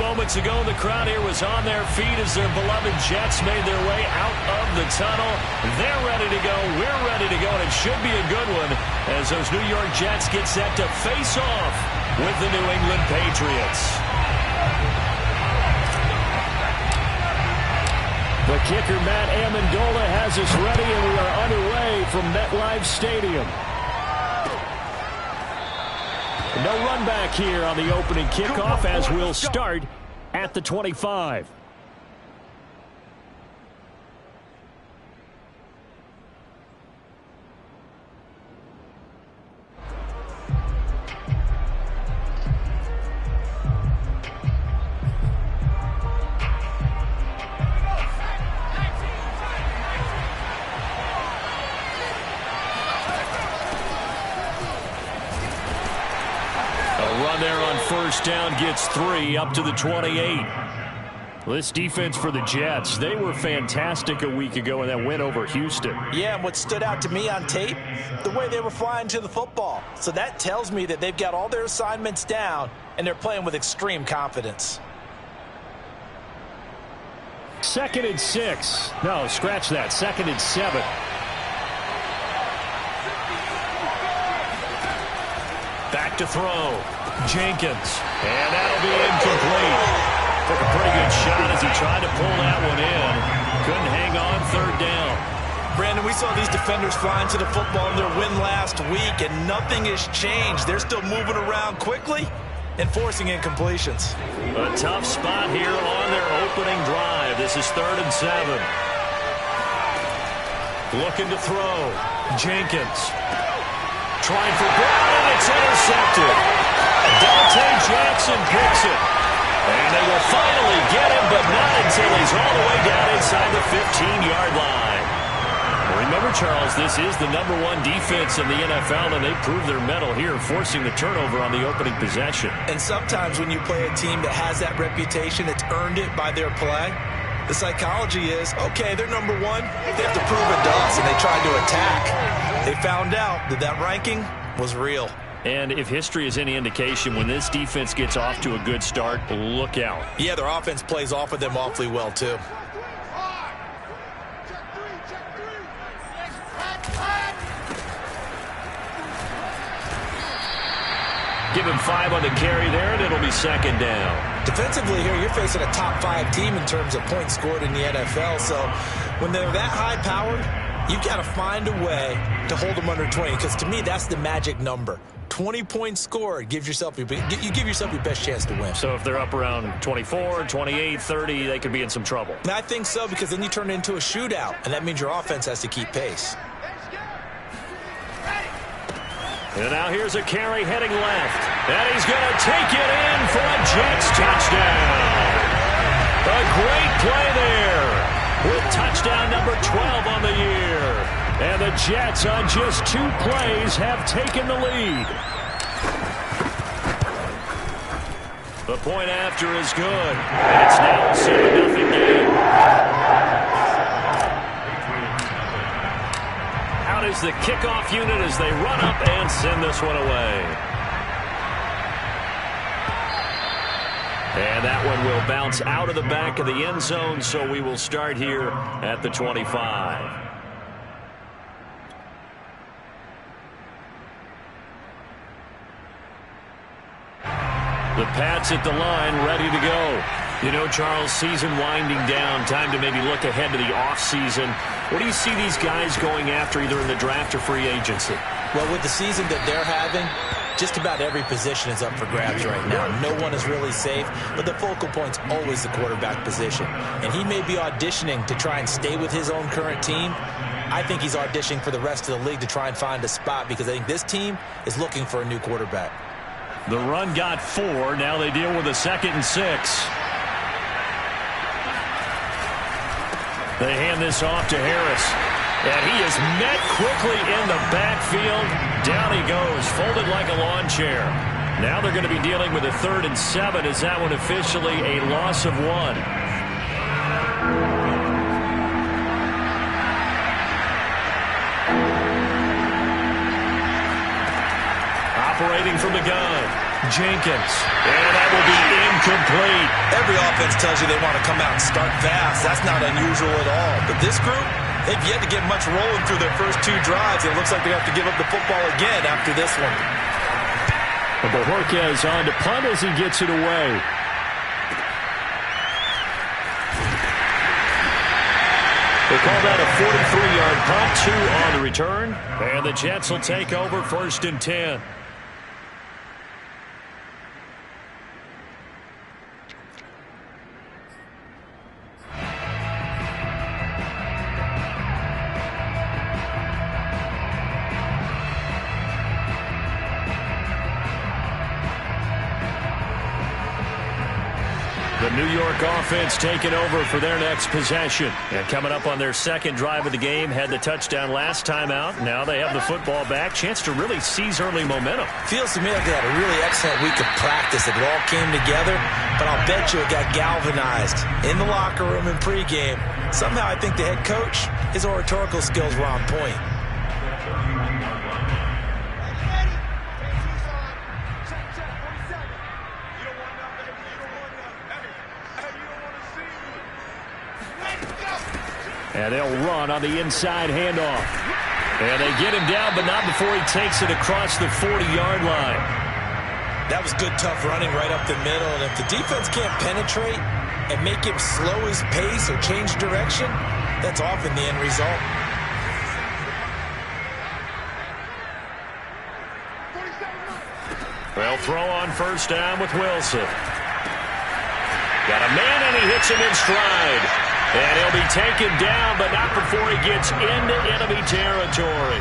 moments ago, the crowd here was on their feet as their beloved Jets made their way out of the tunnel. They're ready to go. We're ready to go, and it should be a good one as those New York Jets get set to face off with the New England Patriots. The kicker, Matt Amendola, has us ready, and we are underway from MetLife Stadium. No run back here on the opening kickoff as we'll start at the 25. There on first down, gets 3 up to the 28. This defense for the Jets, they were fantastic a week ago in that win over Houston. Yeah, and what stood out to me on tape, the way they were flying to the football. So that tells me that they've got all their assignments down and they're playing with extreme confidence. 2nd and 6. No, scratch that. 2nd and 7. Back to throw. Jenkins. And that'll be incomplete. Took a pretty good shot as he tried to pull that one in. Couldn't hang on 3rd down. Brandon, we saw these defenders flying to the football in their win last week, and nothing has changed. They're still moving around quickly and forcing incompletions. A tough spot here on their opening drive. This is 3rd and 7. Looking to throw. Jenkins. Trying for Brown, and it's intercepted. Dante Jackson picks it. And they will finally get him, but not until he's all the way down inside the 15-yard line. Remember, Charles, this is the #1 defense in the NFL, and they proved their mettle here, forcing the turnover on the opening possession. And sometimes when you play a team that has that reputation, it's earned it by their play. The psychology is, okay, they're #1. They have to prove it to us, and they tried to attack. They found out that that ranking was real. And if history is any indication, when this defense gets off to a good start, look out. Yeah, their offense plays off of them awfully well, too. Give him 5 on the carry there, and it'll be 2nd down. Defensively here, you're facing a top-5 team in terms of points scored in the NFL. So when they're that high-powered, you've got to find a way to hold them under 20, because to me, that's the magic number. 20 points scored gives yourself you give yourself your best chance to win. So if they're up around 24, 28, 30, they could be in some trouble. And I think so, because then you turn it into a shootout, and that means your offense has to keep pace. And now here's a carry heading left. And he's going to take it in for a Jets touchdown. A great play there with touchdown number 12 on the year. And the Jets on just 2 plays have taken the lead. The point after is good. And it's now a 7-0 game. Out is the kickoff unit as they run up and send this one away. And that one will bounce out of the back of the end zone, so we will start here at the 25. The Pats at the line, ready to go. You know, Charles, season winding down, time to maybe look ahead to the offseason. What do you see these guys going after, either in the draft or free agency? Well, with the season that they're having, just about every position is up for grabs right now. No one is really safe, but the focal point's always the quarterback position. And he may be auditioning to try and stay with his own current team. I think he's auditioning for the rest of the league to try and find a spot, because I think this team is looking for a new quarterback. The run got 4. Now they deal with a 2nd and 6. They hand this off to Harris. And he is met quickly in the backfield. Down he goes, folded like a lawn chair. Now they're going to be dealing with a 3rd and 7. Is that one officially a loss of 1? Operating from the gun. Jenkins. And that will be incomplete. Every offense tells you they want to come out and start fast. That's not unusual at all. But this group, they've yet to get much rolling through their first 2 drives. It looks like they have to give up the football again after this one. Bojorquez on to punt as he gets it away. They call that a 43-yard punt, 2 on the return. And the Jets will take over 1st and 10. The New York offense taking over for their next possession. And coming up on their second drive of the game, had the touchdown last time out. Now they have the football back. Chance to really seize early momentum. Feels to me like they had a really excellent week of practice. It all came together, but I'll bet you it got galvanized in the locker room in pregame. Somehow I think the head coach, his oratorical skills were on point. And they'll run on the inside handoff. And they get him down, but not before he takes it across the 40-yard line. That was good, tough running right up the middle. And if the defense can't penetrate and make him slow his pace or change direction, that's often the end result. Well, throw on 1st down with Wilson. Got a man, and he hits him in stride. And he'll be taken down, but not before he gets into enemy territory.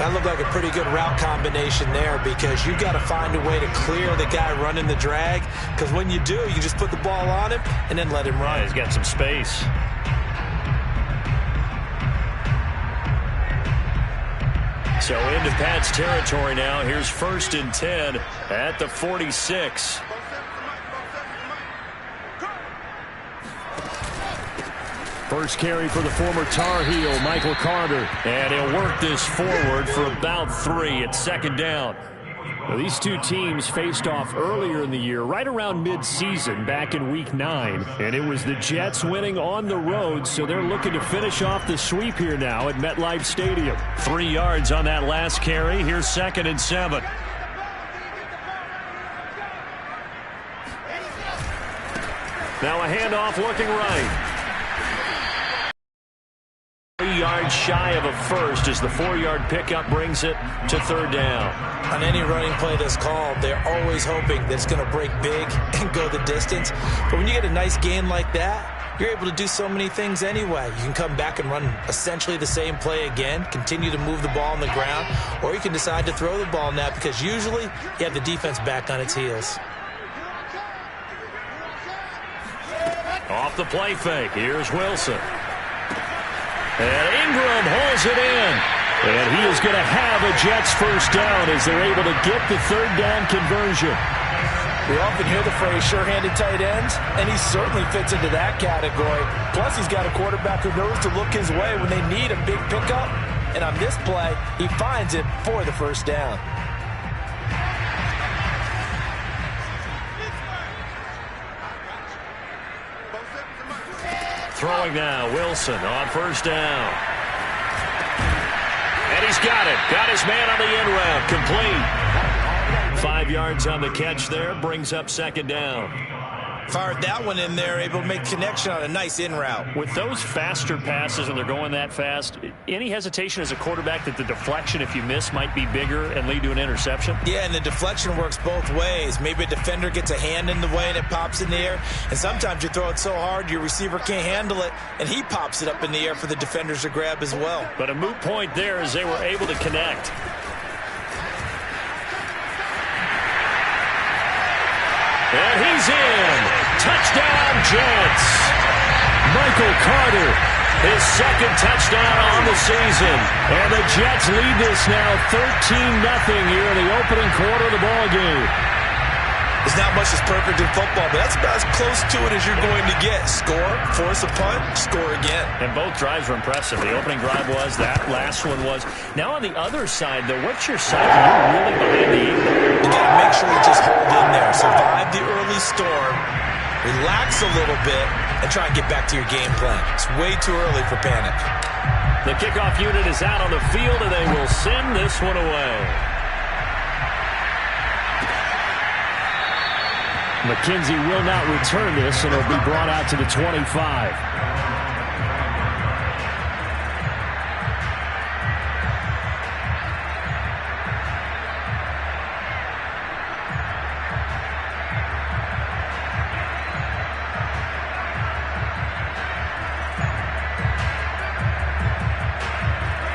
That looked like a pretty good route combination there, because you've got to find a way to clear the guy running the drag, because when you do, you just put the ball on him and then let him run. Yeah, he's got some space. So into Pat's territory now. Here's 1st and 10 at the 46. First carry for the former Tar Heel, Michael Carter. And he'll work this forward for about 3 at 2nd down. Well, these two teams faced off earlier in the year, right around mid-season, back in Week 9. And it was the Jets winning on the road, so they're looking to finish off the sweep here now at MetLife Stadium. 3 yards on that last carry. Here's 2nd and 7. Now a handoff looking right. 3 yards shy of a first as the 4-yard pickup brings it to 3rd down. On any running play that's called, they're always hoping that it's going to break big and go the distance. But when you get a nice gain like that, you're able to do so many things anyway. You can come back and run essentially the same play again, continue to move the ball on the ground, or you can decide to throw the ball now, because usually you have the defense back on its heels. Off the play fake, here's Wilson. And Ingram holds it in. And he is going to have a Jets 1st down as they're able to get the 3rd down conversion. We often hear the phrase sure-handed tight ends, and he certainly fits into that category. Plus, he's got a quarterback who knows to look his way when they need a big pickup. And on this play, he finds it for the 1st down. Throwing now, Wilson on 1st down. And he's got it. Got his man on the in route. Complete. 5 yards on the catch there. Brings up 2nd down. Fired that one in there, able to make connection on a nice in route. With those faster passes and they're going that fast, any hesitation as a quarterback that the deflection, if you miss, might be bigger and lead to an interception? Yeah, and the deflection works both ways. Maybe a defender gets a hand in the way and it pops in the air. And sometimes you throw it so hard your receiver can't handle it, and he pops it up in the air for the defenders to grab as well. But a moot point there as they were able to connect. And he's in. Touchdown, Jets. Michael Carter, his 2nd touchdown on the season. And the Jets lead this now 13-0 here in the opening quarter of the ball game. There's not much that's perfect in football, but that's about as close to it as you're going to get. Score, force a punt, score again. And both drives were impressive. The opening drive was, that last one was. Now on the other side, though, what's your side? You're really behind the eight ball. You got to make sure you just hold in there. Survive the early storm, relax a little bit, and try and get back to your game plan. It's way too early for panic. The kickoff unit is out on the field, and they will send this one away. McKenzie will not return this, and it'll be brought out to the 25.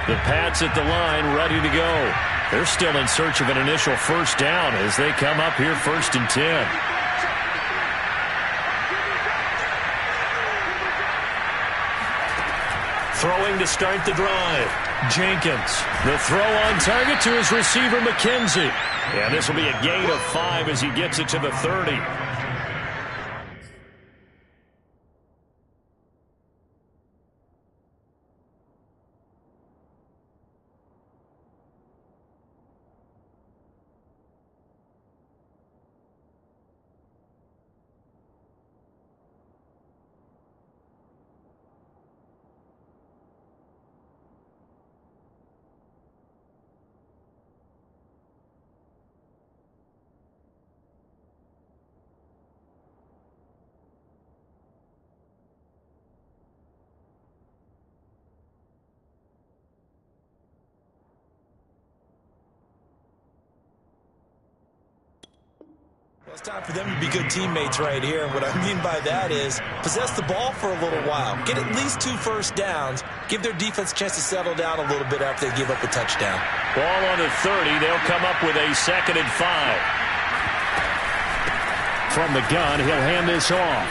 The Pats at the line, ready to go. They're still in search of an initial first down as they come up here 1st and 10. Throwing to start the drive. Jenkins. The throw on target to his receiver, McKenzie. And this will be a gain of 5 as he gets it to the 30. Well, it's time for them to be good teammates right here. And what I mean by that is possess the ball for a little while. Get at least 2 first downs. Give their defense a chance to settle down a little bit after they give up a touchdown. Ball on the 30. They'll come up with a 2nd and 5. From the gun, he'll hand this off.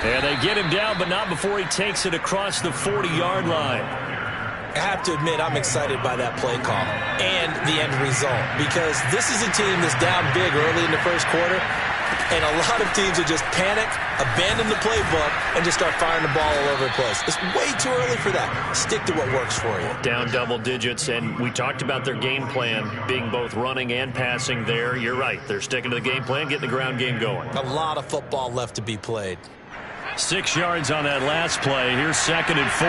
And they get him down, but not before he takes it across the 40-yard line. I have to admit, I'm excited by that play call and the end result, because this is a team that's down big early in the first quarter, and a lot of teams will just panic, abandon the playbook, and just start firing the ball all over the place. It's way too early for that. Stick to what works for you. Down double digits, and we talked about their game plan being both running and passing there. You're right. They're sticking to the game plan, getting the ground game going. A lot of football left to be played. 6 yards on that last play. Here's 2nd and 4.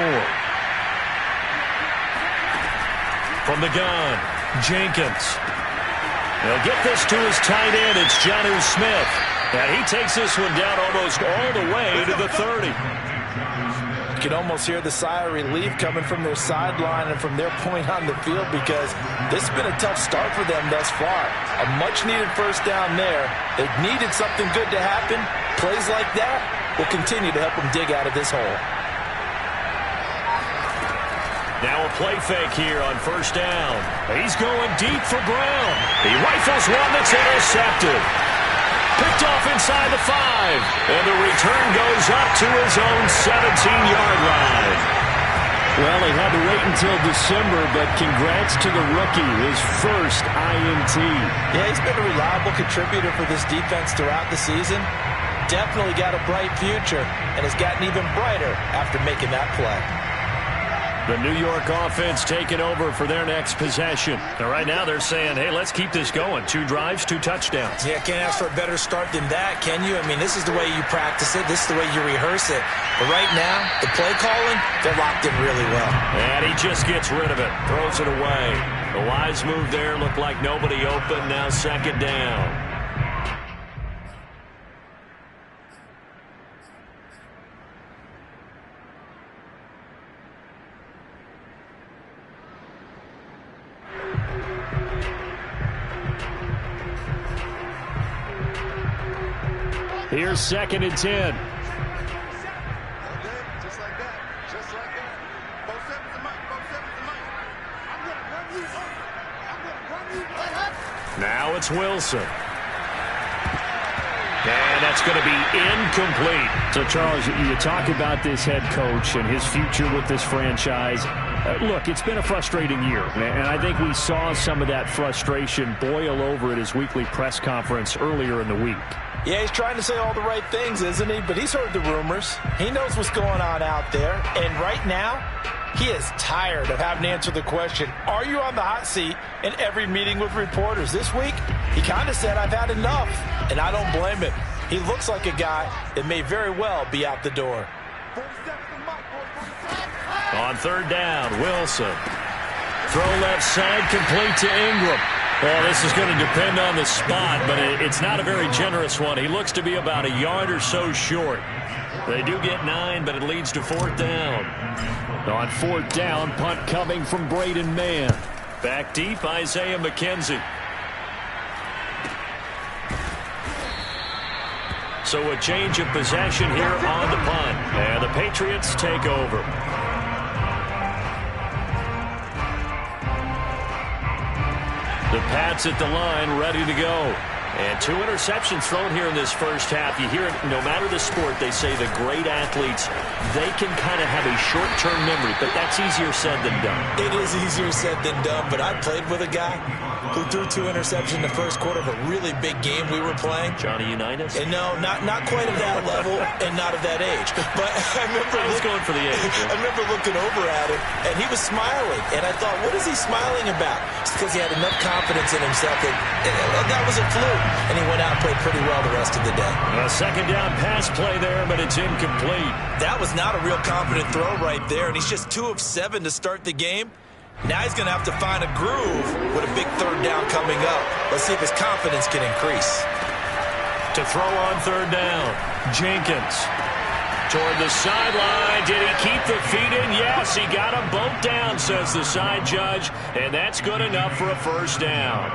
From the gun, Jenkins. They'll get this to his tight end. It's Jonnu Smith. And he takes this one down almost all the way to the 30. You can almost hear the sigh of relief coming from their sideline and from their point on the field, because this has been a tough start for them thus far. A much-needed first down there. They needed something good to happen. Plays like that will continue to help them dig out of this hole. Now a play fake here on first down. He's going deep for Brown. He rifles one that's intercepted. Picked off inside the 5. And the return goes up to his own 17-yard line. Well, he had to wait until December, but congrats to the rookie, his first INT. Yeah, he's been a reliable contributor for this defense throughout the season. Definitely got a bright future, and has gotten even brighter after making that play. The New York offense taking over for their next possession. And right now they're saying, hey, let's keep this going. 2 drives, 2 touchdowns. Yeah, can't ask for a better start than that, can you? I mean, this is the way you practice it. This is the way you rehearse it. But right now, the play calling, they're locked in really well. And he just gets rid of it, throws it away. The wise move there, looked like nobody open. Now 2nd down. Here's 2nd and 10. Just like that. Just like that. 4-7's the mic. 4-7's the mic. I'm going to run you over. I'm going to run you over. Now it's Wilson. And that's going to be incomplete. So, Charles, you talk about this head coach and his future with this franchise. Look, it's been a frustrating year, and I think we saw some of that frustration boil over at his weekly press conference earlier in the week. Yeah, he's trying to say all the right things, isn't he? But he's heard the rumors. He knows what's going on out there. And right now, he is tired of having to answer the question, are you on the hot seat, in every meeting with reporters. This week, he kind of said, I've had enough. And I don't blame him. He looks like a guy that may very well be out the door. On third down, Wilson. Throw left side, complete to Ingram. Well, this is going to depend on the spot, but it's not a very generous one. He looks to be about a yard or so short. They do get 9, but it leads to fourth down. On fourth down, punt coming from Braden Mann. Back deep, Isaiah McKenzie. So a change of possession here on the punt. And the Patriots take over. The Pats at the line, ready to go. And 2 interceptions thrown here in this first half. You hear it, no matter the sport, they say the great athletes, they can kind of have a short-term memory, but that's easier said than done. It is easier said than done, but I played with a guy who threw 2 interceptions in the first quarter of a really big game we were playing. Johnny Unitas? And no, not quite of that level and not of that age. But I remember going for the age. I remember looking over at him, and he was smiling. And I thought, what is he smiling about? It's because he had enough confidence in himself that was a fluke. And he went out and played pretty well the rest of the day. A second down pass play there, but it's incomplete. That was not a real confident throw right there, and he's just 2 of 7 to start the game. Now he's going to have to find a groove with a big third down coming up. Let's see if his confidence can increase. To throw on third down, Jenkins. Toward the sideline. Did he keep the feet in? Yes, he got them both down, says the side judge, and that's good enough for a first down.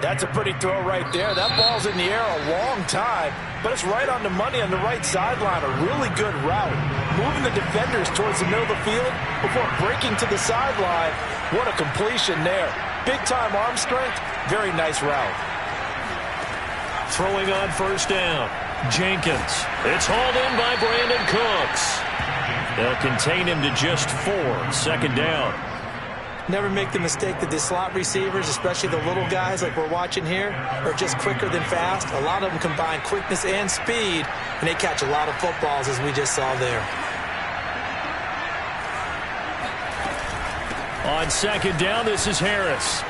That's a pretty throw right there. That ball's in the air a long time, but it's right on the money on the right sideline. A really good route. Moving the defenders towards the middle of the field before breaking to the sideline. What a completion there. Big-time arm strength. Very nice route. Throwing on first down, Jenkins. It's hauled in by Brandon Cooks. They'll contain him to just 4. Second down. Never make the mistake that the slot receivers, especially the little guys like we're watching here, are just quicker than fast. A lot of them combine quickness and speed, and they catch a lot of footballs, as we just saw there. On second down, this is Harris.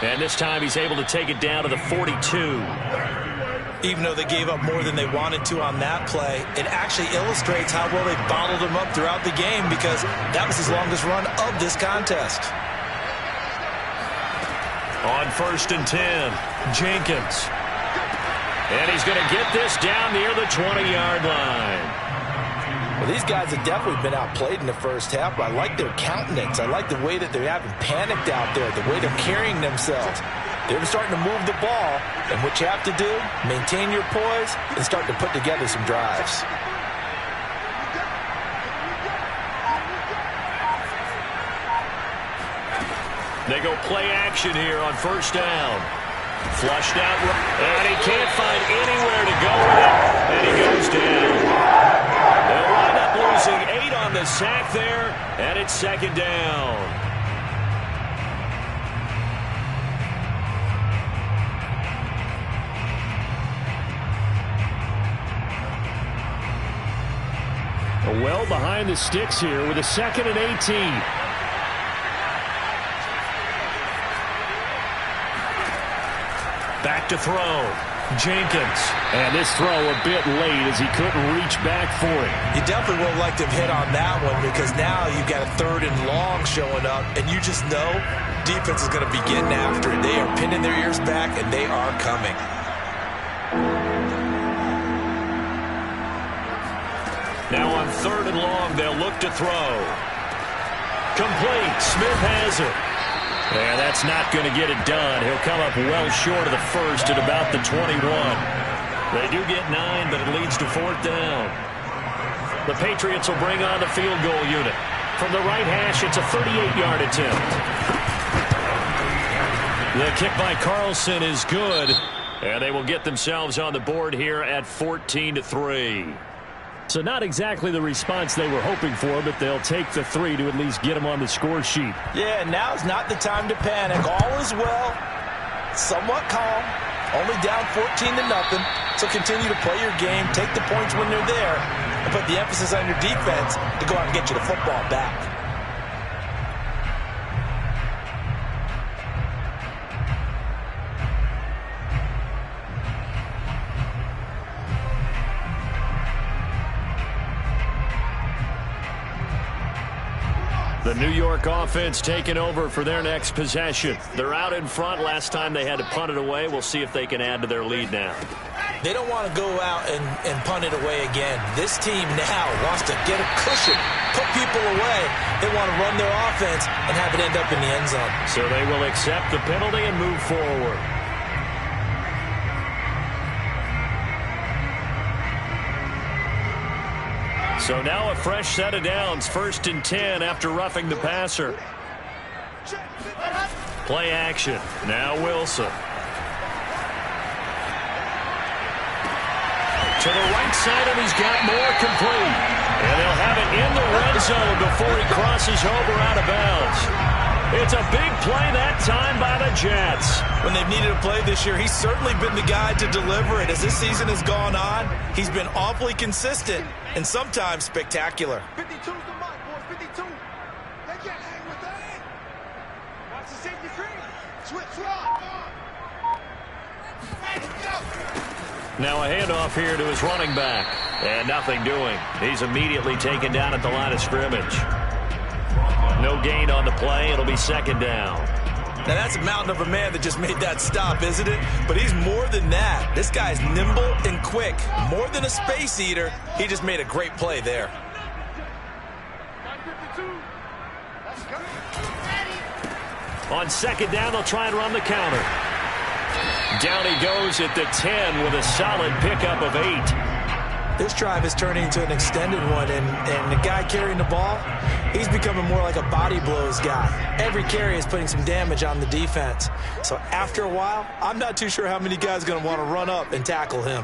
And this time he's able to take it down to the 42. Even though they gave up more than they wanted to on that play, it actually illustrates how well they bottled him up throughout the game, because that was his longest run of this contest. On first and 10, Jenkins. And he's going to get this down near the 20-yard line. Well, these guys have definitely been outplayed in the first half, but I like their countenance. I like the way that they haven't panicked out there, the way they're carrying themselves. They're starting to move the ball, and what you have to do, maintain your poise and start to put together some drives. They go play action here on first down. Flushed out, and he can't find anywhere to go with it, and he goes down. They'll wind up losing 8 on the sack there, and it's second down. Well behind the sticks here with a 2nd and 18. Back to throw. Jenkins. And this throw a bit late as he couldn't reach back for it. You definitely would have liked to have hit on that one, because now you've got a 3rd and long showing up, and you just know defense is going to be getting after it. They are pinning their ears back, and they are coming. Now on 3rd and long, they'll look to throw. Complete. Smith has it. And that's not going to get it done. He'll come up well short of the first at about the 21. They do get 9, but it leads to 4th down. The Patriots will bring on the field goal unit. From the right hash, it's a 38-yard attempt. The kick by Carlson is good, and they will get themselves on the board here at 14-3. So not exactly the response they were hoping for, but they'll take the 3 to at least get them on the score sheet. Yeah, now's not the time to panic. All is well. Somewhat calm. Only down 14-0. So continue to play your game, take the points when they're there, and put the emphasis on your defense to go out and get you the football back. The New York offense taking over for their next possession. They're out in front. Last time they had to punt it away. We'll see if they can add to their lead now. They don't want to go out and punt it away again. This team now wants to get a cushion, put people away. They want to run their offense and have it end up in the end zone. So they will accept the penalty and move forward. So now a fresh set of downs, 1st and 10 after roughing the passer. Play action. Now Wilson. To the right side, and he's got more complete. And they'll have it in the red zone before he crosses over out of bounds. It's a big play that time by the Jets. When they've needed a play this year, he's certainly been the guy to deliver it. As this season has gone on, he's been awfully consistent and sometimes spectacular. 52's the mark, boys. 52. They can't hang with that. Watch the safety screen. Switch rock. Now a handoff here to his running back. And nothing doing. He's immediately taken down at the line of scrimmage. No gain on the play. It'll be 2nd down. Now that's a mountain of a man that just made that stop, isn't it? But he's more than that. This guy's nimble and quick. More than a space eater. He just made a great play there. On 2nd down, they'll try and run the counter. Down he goes at the 10 with a solid pickup of 8. This drive is turning into an extended one, and the guy carrying the ball, he's becoming more like a body blows guy. Every carry is putting some damage on the defense. So after a while, I'm not too sure how many guys are going to want to run up and tackle him.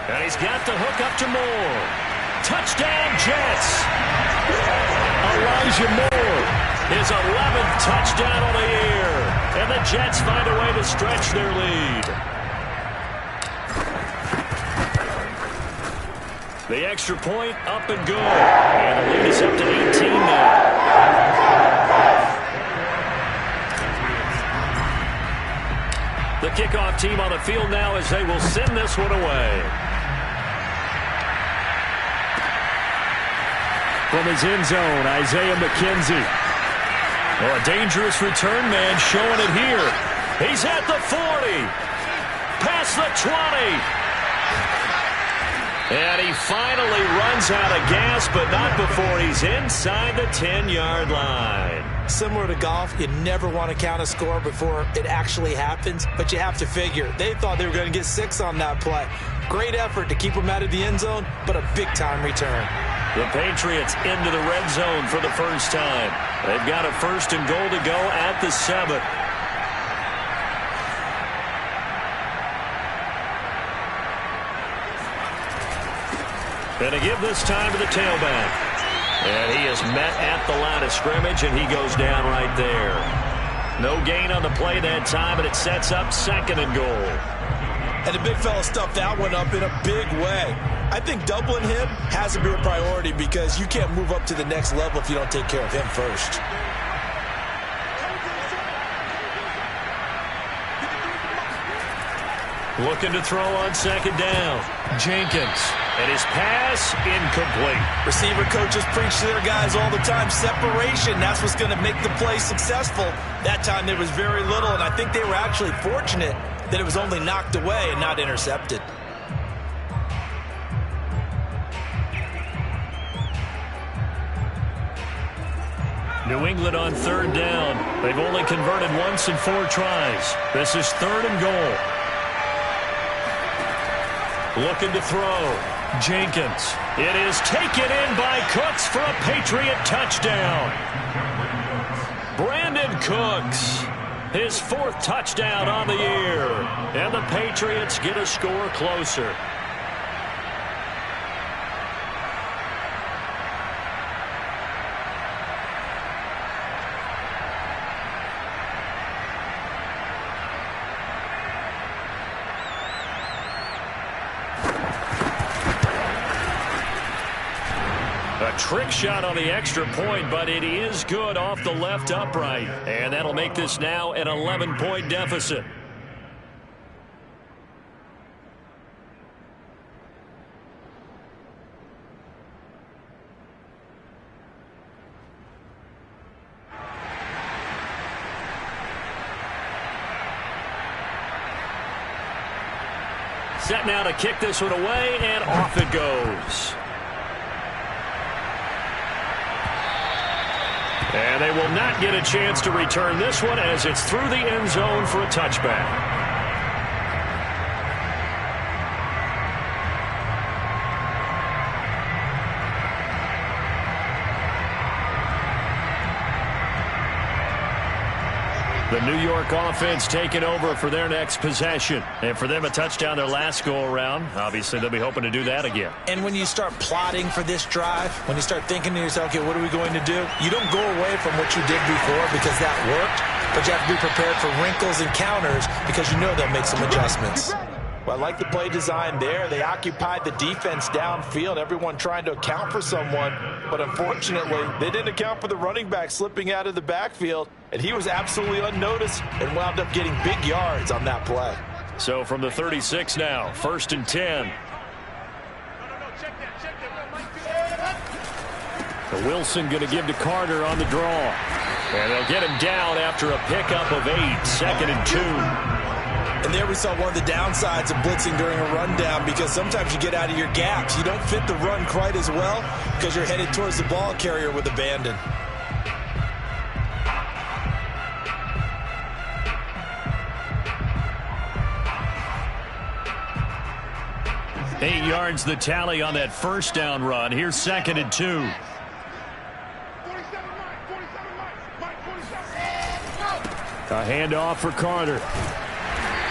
And he's got the hook up to Moore. Touchdown, Jets. Elijah Moore, his 11th touchdown on the year. And the Jets find a way to stretch their lead. The extra point up and good. And the lead is up to 18 now. The kickoff team on the field now as they will send this one away. From his end zone, Isaiah McKenzie. Oh, a dangerous return man showing it here. He's at the 40. Past the 20. And he finally runs out of gas, but not before he's inside the 10-yard line. Similar to golf, you never want to count a score before it actually happens, but you have to figure. They thought they were going to get 6 on that play. Great effort to keep them out of the end zone, but a big-time return. The Patriots into the red zone for the first time. They've got a 1st and goal to go at the 7. And to give this time to the tailback. And he is met at the line of scrimmage, and he goes down right there. No gain on the play that time, and it sets up 2nd and goal. And the big fella stuffed that one up in a big way. I think doubling him has to be a priority because you can't move up to the next level if you don't take care of him first. Looking to throw on 2nd down. Jenkins. And his pass incomplete. Receiver coaches preach to their guys all the time. Separation, that's what's going to make the play successful. That time there was very little, and I think they were actually fortunate that it was only knocked away and not intercepted. New England on 3rd down. They've only converted once in 4 tries. This is 3rd and goal. Looking to throw. Jenkins. It is taken in by Cooks for a Patriot touchdown. Brandon Cooks. His 4th touchdown on the year. And the Patriots get a score closer. A trick shot on the extra point, but it is good off the left upright. And that'll make this now an 11-point deficit. Set now to kick this one away, and off it goes. And they will not get a chance to return this one as it's through the end zone for a touchback. The New York offense taking over for their next possession. And for them, a touchdown their last go-around. Obviously, they'll be hoping to do that again. And when you start plotting for this drive, when you start thinking to yourself, okay, what are we going to do? You don't go away from what you did before because that worked, but you have to be prepared for wrinkles and counters because you know they'll make some adjustments. Well, I like the play design there. They occupied the defense downfield, everyone trying to account for someone. But unfortunately, they didn't account for the running back slipping out of the backfield, and he was absolutely unnoticed and wound up getting big yards on that play. So from the 36 now, 1st and 10. So Wilson going to give to Carter on the draw. And they'll get him down after a pickup of 8, 2nd and 2. And there we saw one of the downsides of blitzing during a rundown because sometimes you get out of your gaps. You don't fit the run quite as well because you're headed towards the ball carrier with abandon. Eight yards the tally on that first down run. Here's 2nd and 2. A handoff for Carter.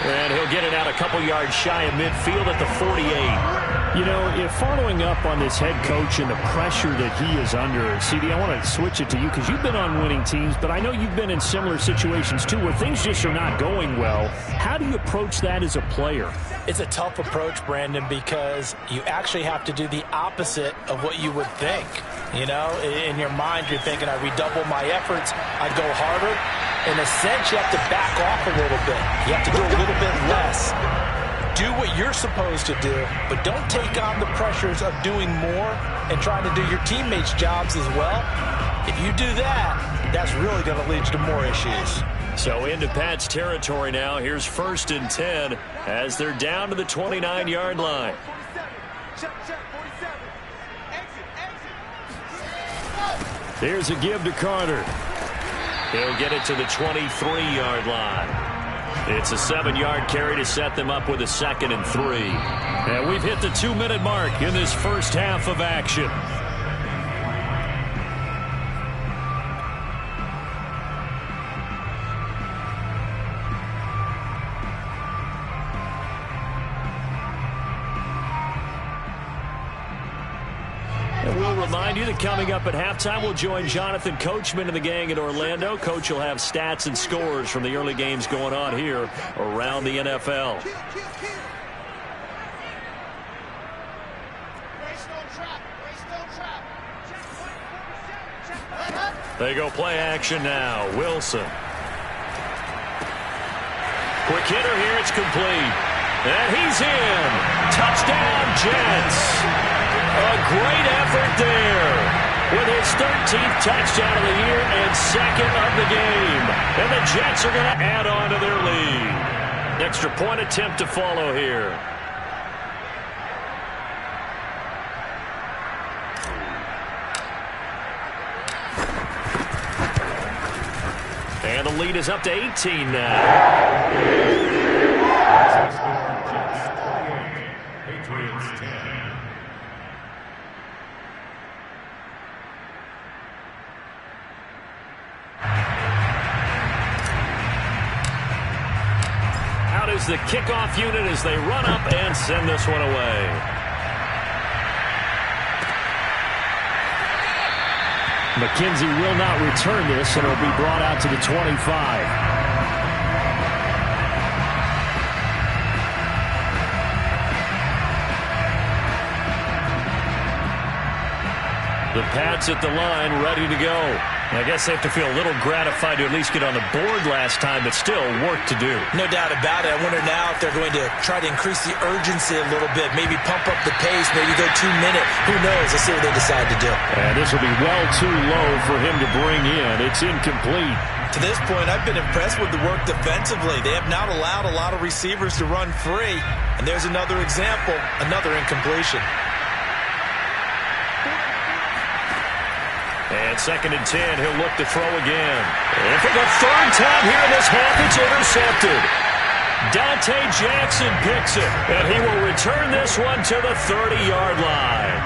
And he'll get it out a couple yards shy of midfield at the 48. You know, if following up on this head coach and the pressure that he is under, CD, I want to switch it to you because you've been on winning teams, but I know you've been in similar situations too where things just are not going well. How do you approach that as a player? It's a tough approach, Brandon, because you actually have to do the opposite of what you would think. You know, in your mind, you're thinking, I redouble my efforts, I go harder. In a sense, you have to back off a little bit. You have to do a little bit less. Do what you're supposed to do, but don't take on the pressures of doing more and trying to do your teammates' jobs as well. If you do that, that's really going to lead to more issues. So into Pat's territory now. Here's 1st and 10 as they're down to the 29-yard line. Here's a give to Carter. He'll get it to the 23-yard line. It's a 7-yard carry to set them up with a 2nd and 3. And we've hit the 2-minute mark in this first half of action. We'll remind you that coming up at halftime, we'll join Jonathan Coachman and the gang in Orlando. Coach will have stats and scores from the early games going on here around the NFL. They go play action now. Wilson. Quick hitter here. It's complete. And he's in. Touchdown, Jets. A great effort there with his 13th touchdown of the year and 2nd of the game. And the Jets are going to add on to their lead. Extra point attempt to follow here. And the lead is up to 18 now. is the kickoff unit as they run up and send this one away. McKenzie will not return this, and it'll be brought out to the 25. The Pats at the line, ready to go. I guess they have to feel a little gratified to at least get on the board last time, but still work to do. No doubt about it. I wonder now if they're going to try to increase the urgency a little bit, maybe pump up the pace, maybe go 2 minute. Who knows? Let's see what they decide to do. And this will be well too low for him to bring in. It's incomplete. To this point, I've been impressed with the work defensively. They have not allowed a lot of receivers to run free. And there's another example, another incompletion. And 2nd and 10, he'll look to throw again. And for the 3rd time here in this half, it's intercepted. Dante Jackson picks it, and he will return this one to the 30-yard line.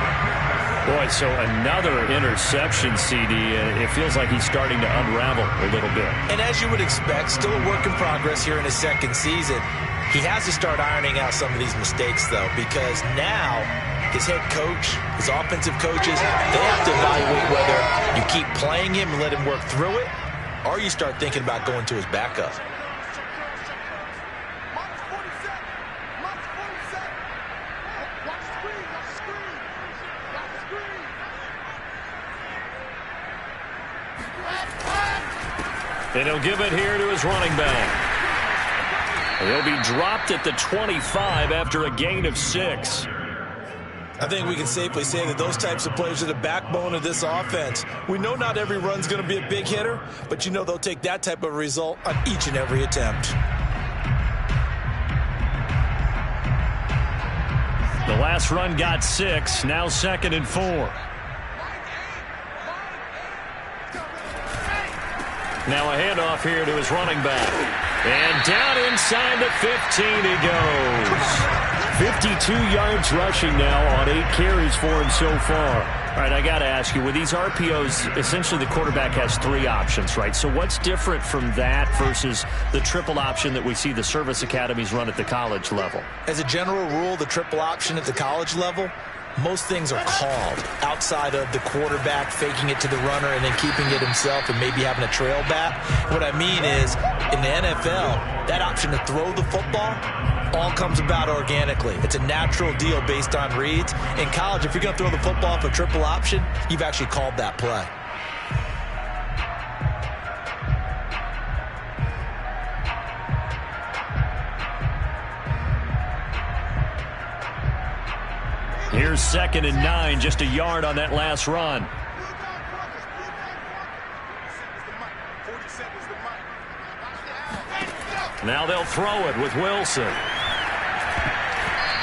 Boy, so another interception, CD, and it feels like he's starting to unravel a little bit. And as you would expect, still a work in progress here in his 2nd season. He has to start ironing out some of these mistakes, though, because now his head coach, his offensive coaches, they have to evaluate whether you keep playing him and let him work through it, or you start thinking about going to his backup. And he'll give it here to his running back. He'll be dropped at the 25 after a gain of 6. I think we can safely say that those types of plays are the backbone of this offense. We know not every run's going to be a big hitter, but you know they'll take that type of result on each and every attempt. The last run got 6, now 2nd and 4. Now a handoff here to his running back. And down inside the 15 he goes. 52 yards rushing now on 8 carries for him so far. All right, I got to ask you, with these RPOs, essentially the quarterback has 3 options, right? So what's different from that versus the triple option that we see the service academies run at the college level? As a general rule, the triple option at the college level, most things are called outside of the quarterback faking it to the runner and then keeping it himself and maybe having a trail back. What I mean is, in the NFL, that option to throw the football all comes about organically. It's a natural deal based on reads. In college, if you're going to throw the football off a triple option, you've actually called that play. Here's 2nd and 9, just a yard on that last run. Now they'll throw it with Wilson.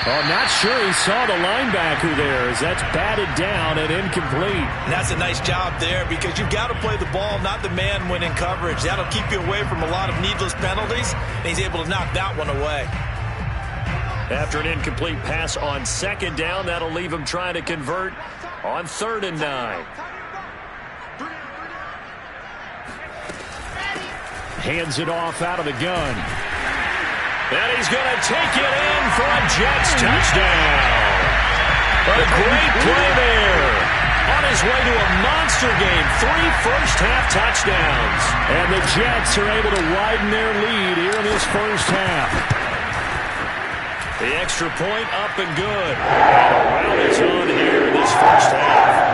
Oh, not sure he saw the linebacker there as that's batted down and incomplete. And that's a nice job there because you've got to play the ball, not the man when in coverage. That'll keep you away from a lot of needless penalties, and he's able to knock that one away. After an incomplete pass on 2nd down, that'll leave him trying to convert on 3rd and 9. Hands it off out of the gun. And he's going to take it in for a Jets touchdown. A great play there. On his way to a monster game, 3 first-half touchdowns. And the Jets are able to widen their lead here in this first half. The extra point up and good. And a rout is on here in this first half.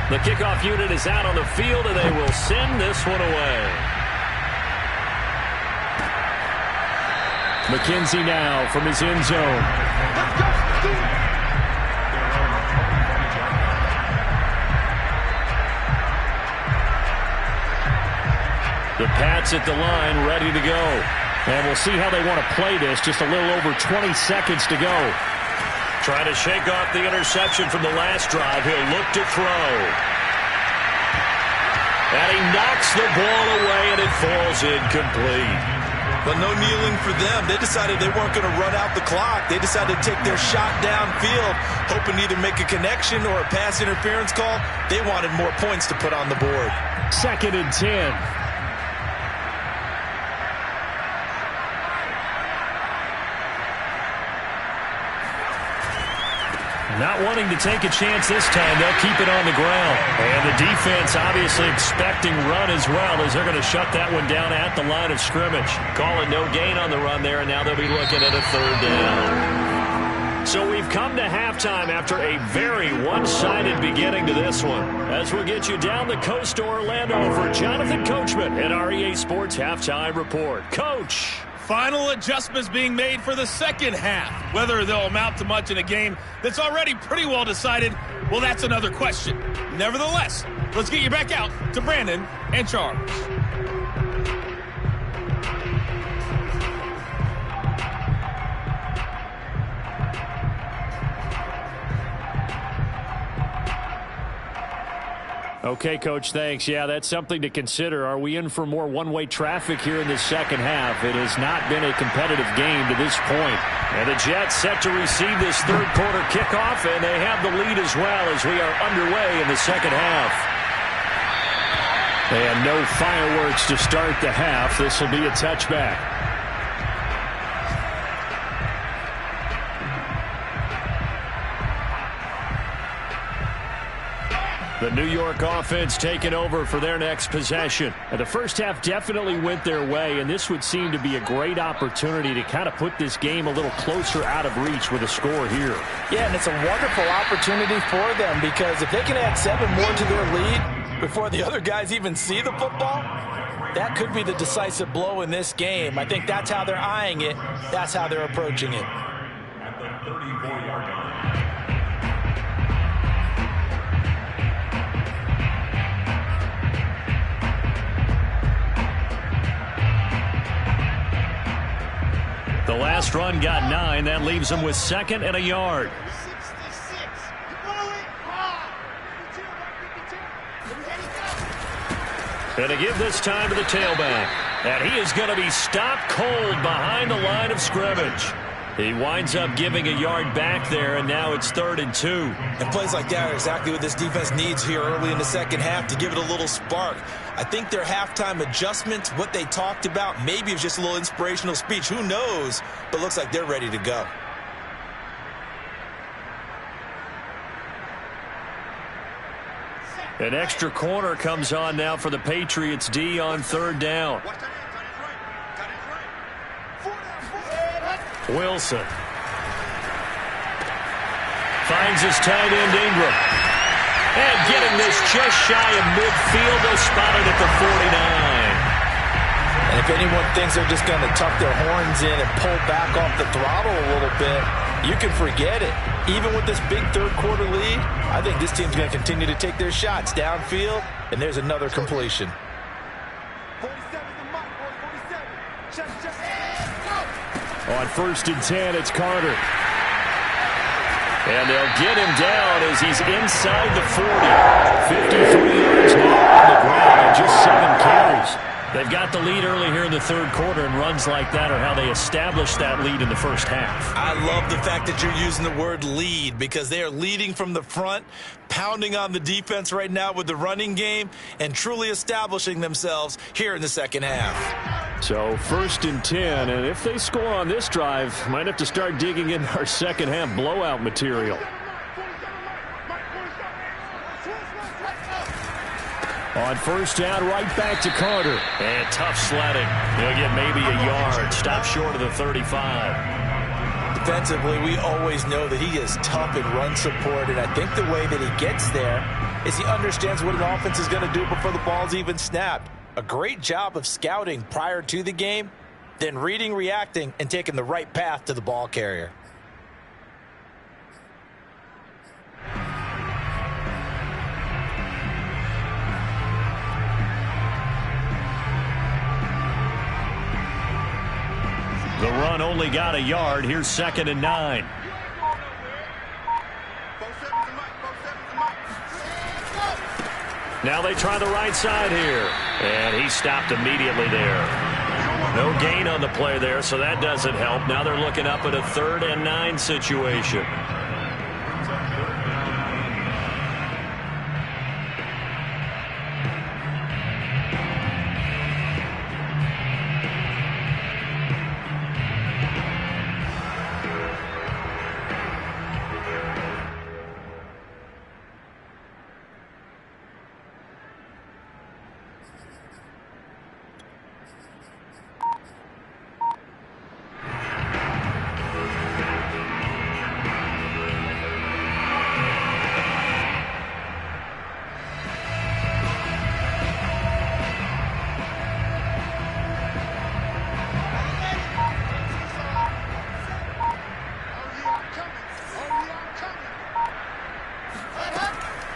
The kickoff unit is out on the field, and they will send this one away. McKenzie now from his end zone. The Pats at the line, ready to go. And we'll see how they want to play this. Just a little over 20 seconds to go. Trying to shake off the interception from the last drive. He'll look to throw. And he knocks the ball away, and it falls incomplete. But no kneeling for them. They decided they weren't going to run out the clock. They decided to take their shot downfield, hoping to either make a connection or a pass interference call. They wanted more points to put on the board. 2nd and 10. Not wanting to take a chance this time. They'll keep it on the ground. And the defense obviously expecting run as well, as they're going to shut that one down at the line of scrimmage. Calling no gain on the run there, and now they'll be looking at a third down. So we've come to halftime after a very one-sided beginning to this one. As we'll get you down the coast to Orlando for Jonathan Coachman at our EA Sports Halftime Report. Coach. Final adjustments being made for the second half. Whether they'll amount to much in a game that's already pretty well decided, well, that's another question. Nevertheless, let's get you back out to Brandon and Charles. Okay, Coach, thanks. Yeah, that's something to consider. Are we in for more one-way traffic here in the second half? It has not been a competitive game to this point. And the Jets set to receive this third quarter kickoff, and they have the lead as well as we are underway in the second half. And no fireworks to start the half. This will be a touchback. The New York offense taking over for their next possession. And the first half definitely went their way, and this would seem to be a great opportunity to kind of put this game a little closer out of reach with a score here. Yeah, and it's a wonderful opportunity for them, because if they can add 7 more to their lead before the other guys even see the football, that could be the decisive blow in this game. I think that's how they're eyeing it. That's how they're approaching it. At the 34-yard line. The last run got 9. That leaves them with 2nd and a yard. 66. And to give this time to the tailback. And he is going to be stopped cold behind the line of scrimmage. He winds up giving a yard back there, and now it's 3rd and 2. And plays like that are exactly what this defense needs here early in the second half to give it a little spark. I think their halftime adjustments, what they talked about, maybe it was just a little inspirational speech. Who knows? But looks like they're ready to go. An extra corner comes on now for the Patriots D on 3rd down. Wilson finds his tight end Ingram. And getting this just shy of midfield, they'll spot it at the 49. And if anyone thinks they're just going to tuck their horns in and pull back off the throttle a little bit, you can forget it. Even with this big third quarter lead, I think this team's going to continue to take their shots downfield, and there's another completion. 47 the mic, boy, 47. Check. On 1st and 10, it's Carter. And they'll get him down as he's inside the 40. 53 yards now on the ground and just 7 carries. They've got the lead early here in the third quarter, and runs like that are how they establish that lead in the first half. I love the fact that you're using the word lead, because they are leading from the front, pounding on the defense right now with the running game, and truly establishing themselves here in the second half. So 1st and 10, and if they score on this drive, might have to start digging in our second half blowout material. On 1st down, right back to Carter. And tough sledding. He'll get maybe a yard. Stop short of the 35. Defensively, we always know that he is tough in run support, and I think the way that he gets there is he understands what an offense is going to do before the ball's even snapped. A great job of scouting prior to the game, then reading, reacting, and taking the right path to the ball carrier. The run only got a yard. Here's 2nd and 9. Now they try the right side here. And he stopped immediately there. No gain on the play there, so that doesn't help. Now they're looking up at a 3rd and 9 situation.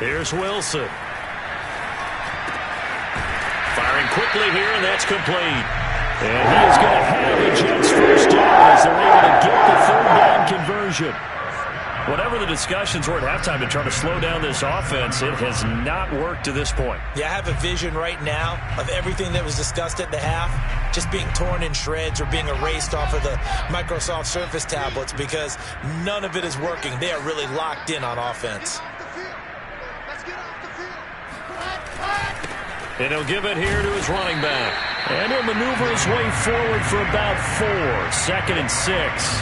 Here's Wilson. Firing quickly here, and that's complete. And he is going to have the Jets first down as they're able to get the third down conversion. Whatever the discussions were at halftime to try to slow down this offense, it has not worked to this point. Yeah, I have a vision right now of everything that was discussed at the half just being torn in shreds or being erased off of the Microsoft Surface tablets because none of it is working. They are really locked in on offense. And he'll give it here to his running back. And he'll maneuver his way forward for about 4. 2nd and 6.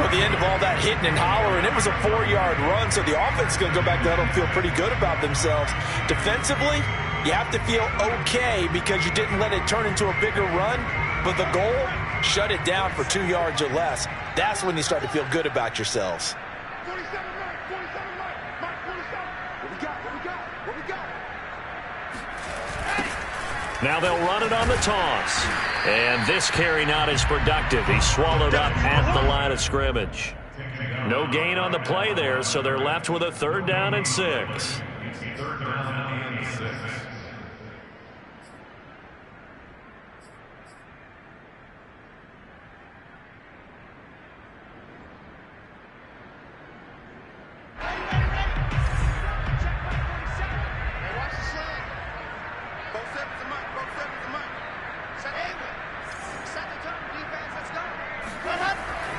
Well, the end of all that hitting and hollering, it was a 4-yard run, so the offense is going to go back to that and feel pretty good about themselves. Defensively, you have to feel okay because you didn't let it turn into a bigger run, but the goal, shut it down for 2 yards or less. That's when you start to feel good about yourselves. 47, Mike, 47. What we got? Now they'll run it on the toss. And this carry not as productive. He's swallowed up at the line of scrimmage. No gain on the play there, so they're left with a 3rd down and 6. It's 3rd down and 6.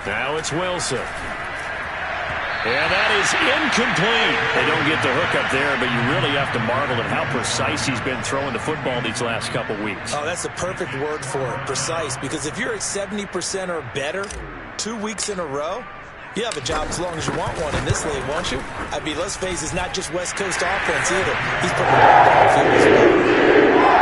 Now it's Wilson. And that is incomplete. They don't get the hook up there, but you really have to marvel at how precise he's been throwing the football these last couple weeks. Oh, that's the perfect word for it, precise, because if you're at 70% or better 2 weeks in a row, you have a job as long as you want one in this league, won't you? I mean, let's face it, it's not just West Coast offense either. He's putting the ball down the field as well.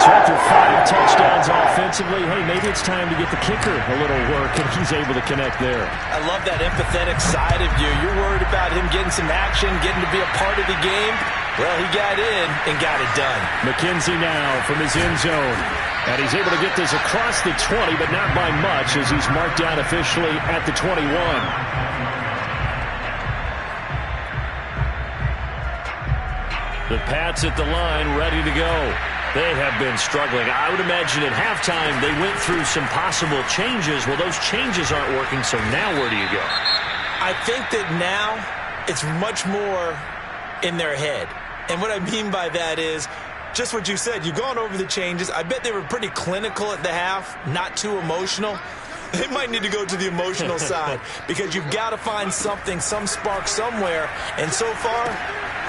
So after 5 touchdowns offensively, hey, maybe it's time to get the kicker a little work, and he's able to connect there. I love that empathetic side of you. You're worried about him getting some action, getting to be a part of the game. Well, he got in and got it done. McKenzie now from his end zone. And he's able to get this across the 20, but not by much as he's marked down officially at the 21. The Pats at the line, ready to go. They have been struggling. I would imagine at halftime they went through some possible changes. Well, those changes aren't working, so now where do you go? I think that now it's much more in their head. And what I mean by that is just what you said. You've gone over the changes. I bet they were pretty clinical at the half, not too emotional. They might need to go to the emotional side because you've got to find something, some spark somewhere. And so far,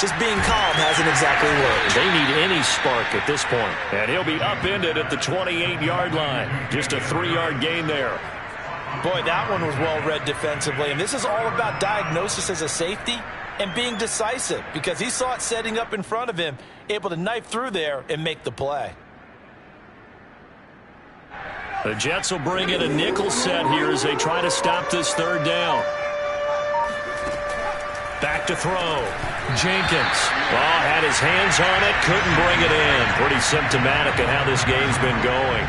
just being calm hasn't exactly worked. They need any spark at this point. And he'll be upended at the 28-yard line. Just a 3-yard gain there. Boy, that one was well read defensively. And this is all about diagnosis as a safety and being decisive because he saw it setting up in front of him, able to knife through there and make the play. The Jets will bring in a nickel set here as they try to stop this 3rd down. Back to throw. Jenkins. Oh, had his hands on it, couldn't bring it in. Pretty symptomatic of how this game's been going.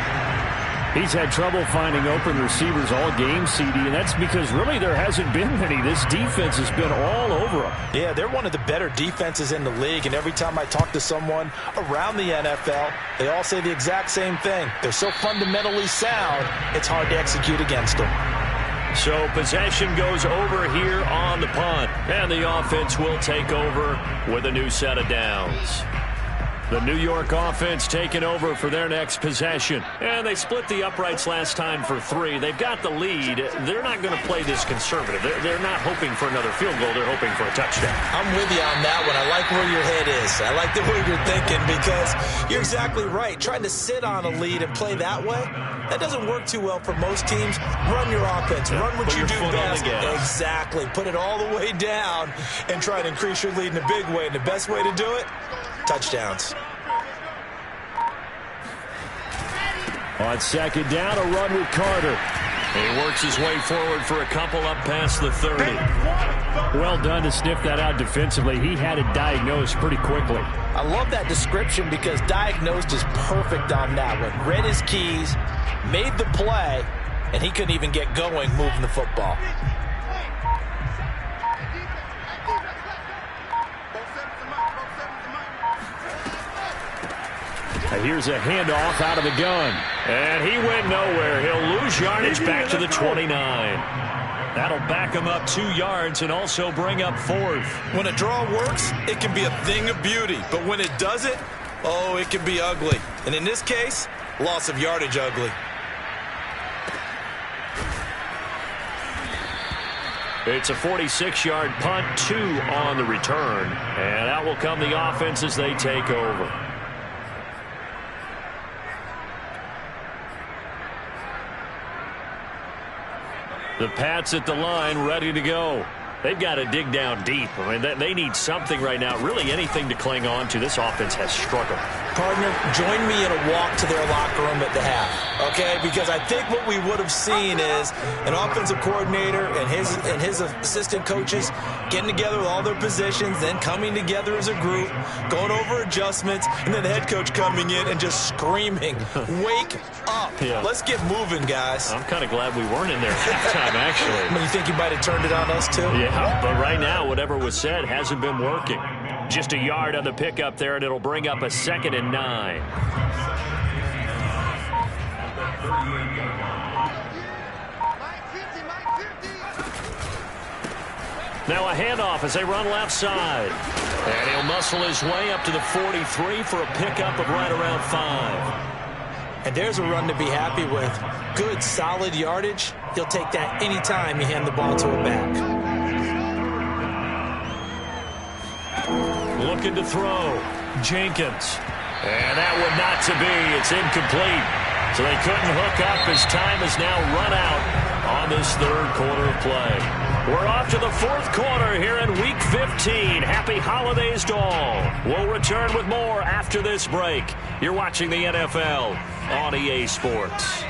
He's had trouble finding open receivers all game, CD, and that's because really there hasn't been many. This defense has been all over him. Yeah, they're one of the better defenses in the league, and every time I talk to someone around the NFL, they all say the exact same thing. They're so fundamentally sound, it's hard to execute against them. So possession goes over here on the punt, and the offense will take over with a new set of downs. The New York offense taking over for their next possession. And they split the uprights last time for 3. They've got the lead. They're not going to play this conservative. They're not hoping for another field goal. They're hoping for a touchdown. I'm with you on that one. I like where your head is. I like the way you're thinking because you're exactly right. Trying to sit on a lead and play that way, that doesn't work too well for most teams. Run your offense. Run what you do best. Exactly. Put it all the way down and try to increase your lead in a big way. And the best way to do it, touchdowns. On 2nd down, a run with Carter. He works his way forward for a couple up past the 30. Well done to sniff that out defensively. He had it diagnosed pretty quickly. I love that description because diagnosed is perfect on that one. Read his keys, made the play, and he couldn't even get going moving the football. Both sevens and Mike, both sevens. Here's a handoff out of the gun. And he went nowhere. He'll lose yardage back to the 29. That'll back him up 2 yards and also bring up 4th. When a draw works, it can be a thing of beauty. But when it doesn't, oh, it can be ugly. And in this case, loss of yardage ugly. It's a 46-yard punt, 2 on the return. And out will come the offense as they take over. The Pats at the line, ready to go. They've got to dig down deep. I mean, they need something right now, really anything to cling on to. This offense has struggled. Partner, join me in a walk to their locker room at the half, okay? Because I think what we would have seen is an offensive coordinator and his assistant coaches getting together with all their positions, then coming together as a group, going over adjustments, and then the head coach coming in and just screaming, wake up. Yeah. Let's get moving, guys. I'm kind of glad we weren't in there at halftime, actually. I mean, you think you might have turned it on us, too? Yeah, but right now, whatever was said hasn't been working. Just a yard on the pickup there, and it'll bring up a 2nd and 9. Now a handoff as they run left side. And he'll muscle his way up to the 43 for a pickup of right around 5. And there's a run to be happy with. Good, solid yardage. He'll take that any time you hand the ball to a back. Looking to throw. Jenkins. And that one not to be. It's incomplete. So they couldn't hook up as time has now run out on this 3rd quarter of play. We're off to the 4th quarter here in Week 15. Happy holidays to all. We'll return with more after this break. You're watching the NFL on EA Sports.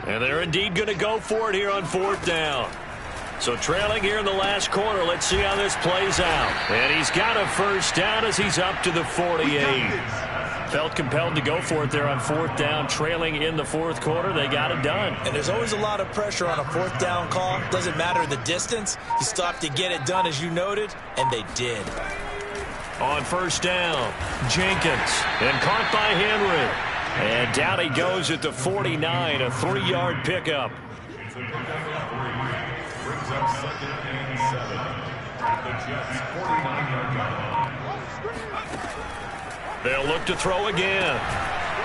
And they're indeed going to go for it here on 4th down. So trailing here in the last quarter, let's see how this plays out. And he's got a 1st down as he's up to the 48. Felt compelled to go for it there on 4th down, trailing in the 4th quarter. They got it done. And there's always a lot of pressure on a 4th down call. Doesn't matter the distance. You stop to get it done, as you noted, and they did. On 1st down, Jenkins, and caught by Henry. And down he goes at the 49, a 3-yard pickup. Brings up 2nd and 7. The Jets 49-yard line. They'll look to throw again.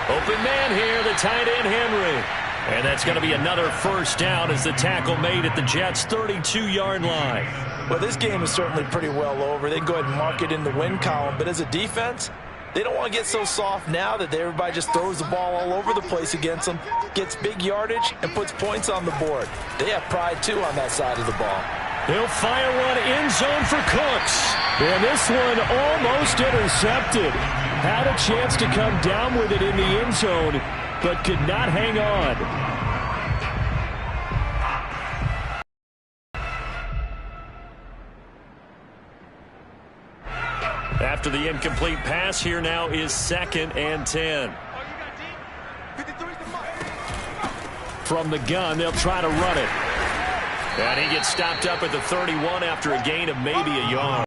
Open man here, the tight end Henry. And that's going to be another 1st down as the tackle made at the Jets' 32-yard line. Well, this game is certainly pretty well over. They can go ahead and mark it in the win column. But as a defense, they don't want to get so soft now that everybody just throws the ball all over the place against them, gets big yardage, and puts points on the board. They have pride, too, on that side of the ball. He'll fire one end zone for Cooks. And this one almost intercepted. Had a chance to come down with it in the end zone, but could not hang on. After the incomplete pass, here now is 2nd and 10. From the gun, they'll try to run it. And he gets stopped up at the 31 after a gain of maybe a yard.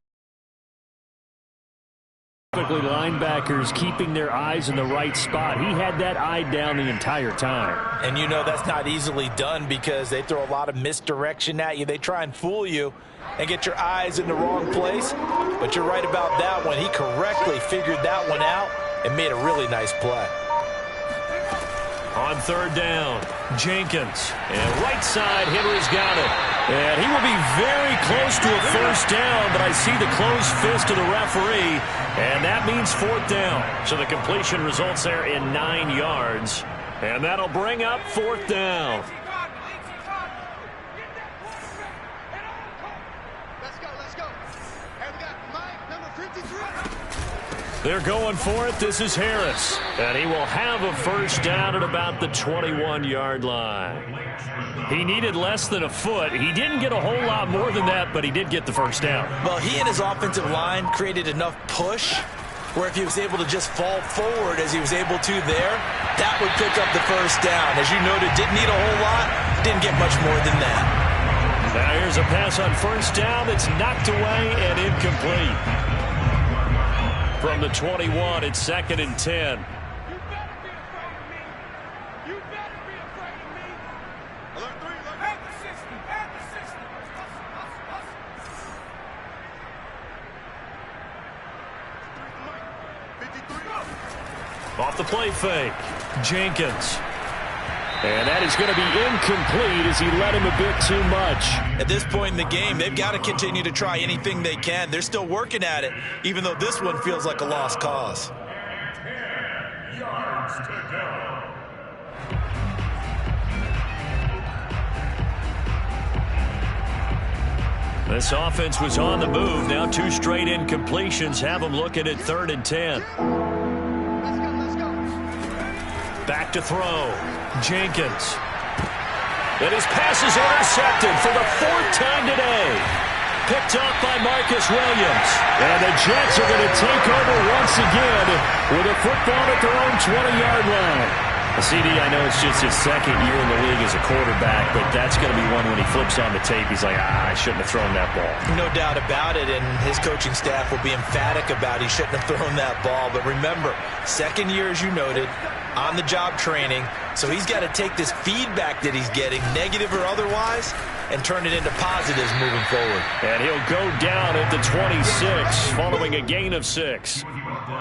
Typically, linebackers keeping their eyes in the right spot. He had that eye down the entire time. And you know that's not easily done because they throw a lot of misdirection at you. They try and fool you and get your eyes in the wrong place. But you're right about that one. He correctly figured that one out and made a really nice play. On 3rd down, Jenkins. And right side, Henry's got it. And he will be very close to a 1st down, but I see the closed fist of the referee, and that means 4th down. So the completion results there in 9 yards, and that'll bring up 4th down. Let's go. And we got Mike, number 53. They're going for it. This is Harris. And he will have a 1st down at about the 21-yard line. He needed less than a foot. He didn't get a whole lot more than that, but he did get the 1st down. Well, he and his offensive line created enough push where if he was able to just fall forward as he was able to there, that would pick up the 1st down. As you noted, didn't need a whole lot, didn't get much more than that. Now here's a pass on 1st down that's knocked away and incomplete. From the 21, it's 2nd and 10. Off the play fake. Jenkins. And that is going to be incomplete as he let him a bit too much. At this point in the game, they've got to continue to try anything they can. They're still working at it, even though this one feels like a lost cause. 10 yards to go. This offense was on the move. Now 2 straight incompletions have them looking at 3rd and 10. Let's go. Back to throw. Jenkins. And his pass is intercepted for the 4th time today. Picked up by Marcus Williams. And the Jets are going to take over once again with a football at their own 20-yard line. CD, I know it's just his 2nd year in the league as a quarterback, but that's going to be one when he flips on the tape. He's like, I shouldn't have thrown that ball. No doubt about it, and his coaching staff will be emphatic about he shouldn't have thrown that ball. But remember, 2nd year, as you noted, on-the-job training, so he's got to take this feedback that he's getting, negative or otherwise, and turn it into positives moving forward. And he'll go down at the 26 following a gain of 6.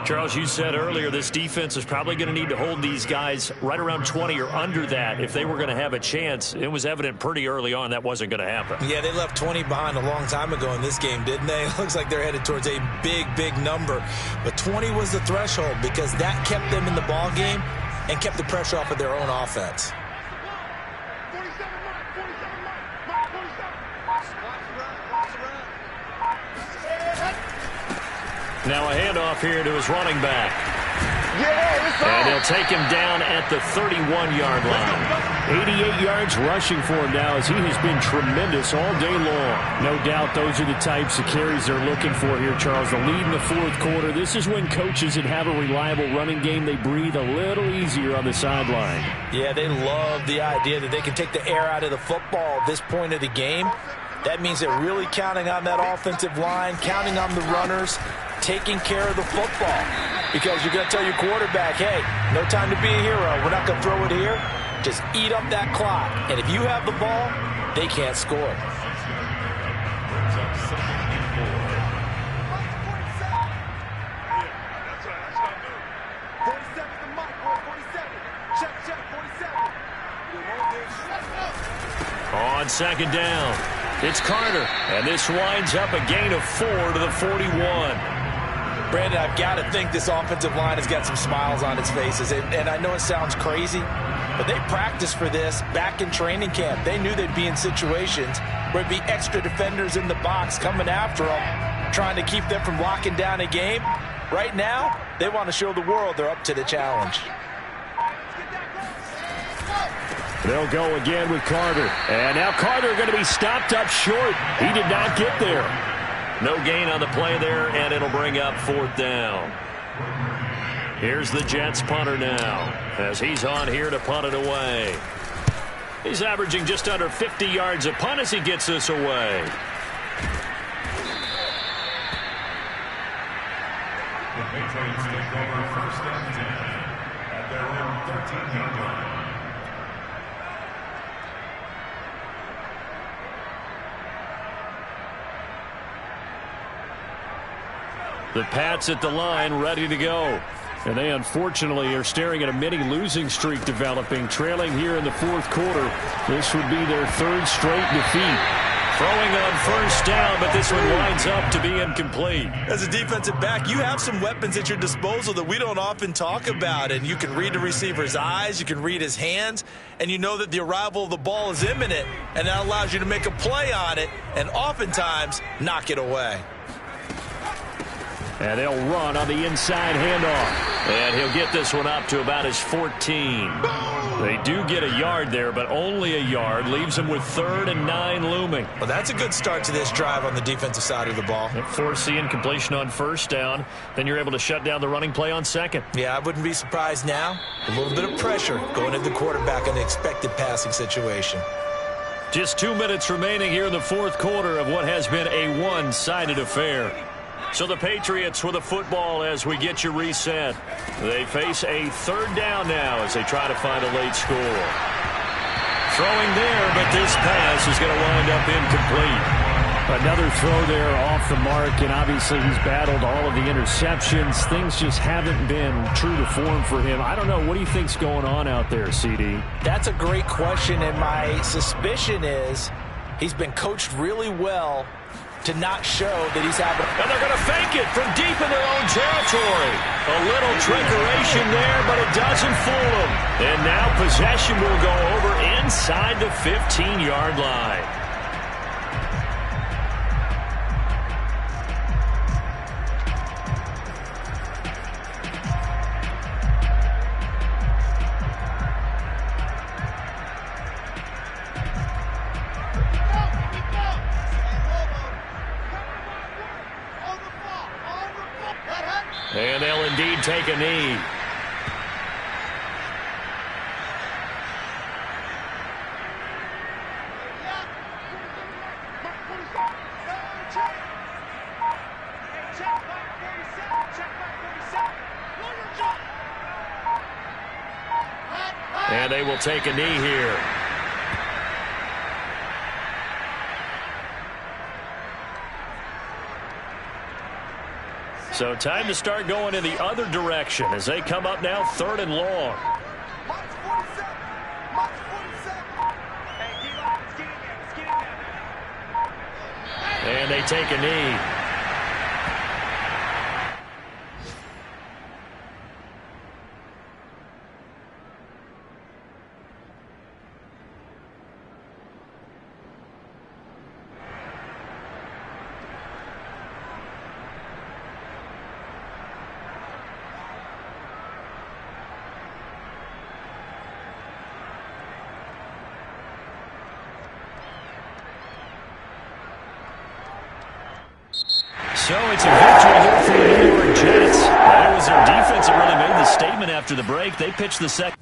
Charles, you said earlier this defense is probably going to need to hold these guys right around 20 or under that if they were going to have a chance. It was evident pretty early on that wasn't going to happen. Yeah, they left 20 behind a long time ago in this game, didn't they? It looks like they're headed towards a big, big number. But 20 was the threshold because that kept them in the ball game and kept the pressure off of their own offense. 47 Mike, 47. Watch the run. Now a handoff here to his running back. And he'll take him down at the 31-yard line. 88 yards rushing for him now as he has been tremendous all day long. No doubt those are the types of carries they're looking for here, Charles. The lead in the 4th quarter. This is when coaches that have a reliable running game, they breathe a little easier on the sideline. Yeah, they love the idea that they can take the air out of the football at this point of the game. That means they're really counting on that offensive line, counting on the runners, taking care of the football. Because you're going to tell your quarterback, hey, no time to be a hero. We're not going to throw it here. Just eat up that clock. And if you have the ball, they can't score. Brings up 2nd and 4. 47 to Mike, 47. Check, 47. On 2nd down, it's Carter. And this winds up a gain of 4 to the 41. Brandon, I've got to think this offensive line has got some smiles on its faces. And I know it sounds crazy, but they practiced for this back in training camp. They knew they'd be in situations where it'd be extra defenders in the box coming after them, trying to keep them from locking down a game. Right now, they want to show the world they're up to the challenge. They'll go again with Carter. And now Carter going to be stopped up short. He did not get there. No gain on the play there, and it'll bring up 4th down. Here's the Jets punter now as he's on here to punt it away. He's averaging just under 50 yards a punt as he gets this away. The Patriots take over 1st and 10 at their own 13-yard line. The Pats at the line, ready to go. And they unfortunately are staring at a mini losing streak developing, trailing here in the 4th quarter. This would be their 3rd straight defeat. Throwing on 1st down, but this one winds up to be incomplete. As a defensive back, you have some weapons at your disposal that we don't often talk about. And you can read the receiver's eyes, you can read his hands, and you know that the arrival of the ball is imminent. And that allows you to make a play on it and oftentimes knock it away. And they'll run on the inside handoff. And he'll get this one up to about his 14. They do get a yard there, but only a yard. Leaves them with 3rd and 9 looming. Well, that's a good start to this drive on the defensive side of the ball. Force the incompletion on 1st down. Then you're able to shut down the running play on 2nd. Yeah, I wouldn't be surprised now. A little bit of pressure going at the quarterback in the expected passing situation. Just 2 minutes remaining here in the 4th quarter of what has been a one-sided affair. So the Patriots with the football as we get you reset. They face a 3rd down now as they try to find a late score. Throwing there, but this pass is going to wind up incomplete. Another throw there off the mark, and obviously he's battled all of the interceptions. Things just haven't been true to form for him. I don't know. What do you think's going on out there, CD? That's a great question, and my suspicion is he's been coached really well to not show that he's having... And they're going to fake it from deep in their own territory. A little trickeration there, but it doesn't fool them. And now possession will go over inside the 15-yard line. And they'll indeed take a knee. And they will take a knee here. So time to start going in the other direction as they come up now 3rd and long. And they take a knee. So it's a victory here for the New York Jets. It was their defense that really made the statement after the break. They pitched the second.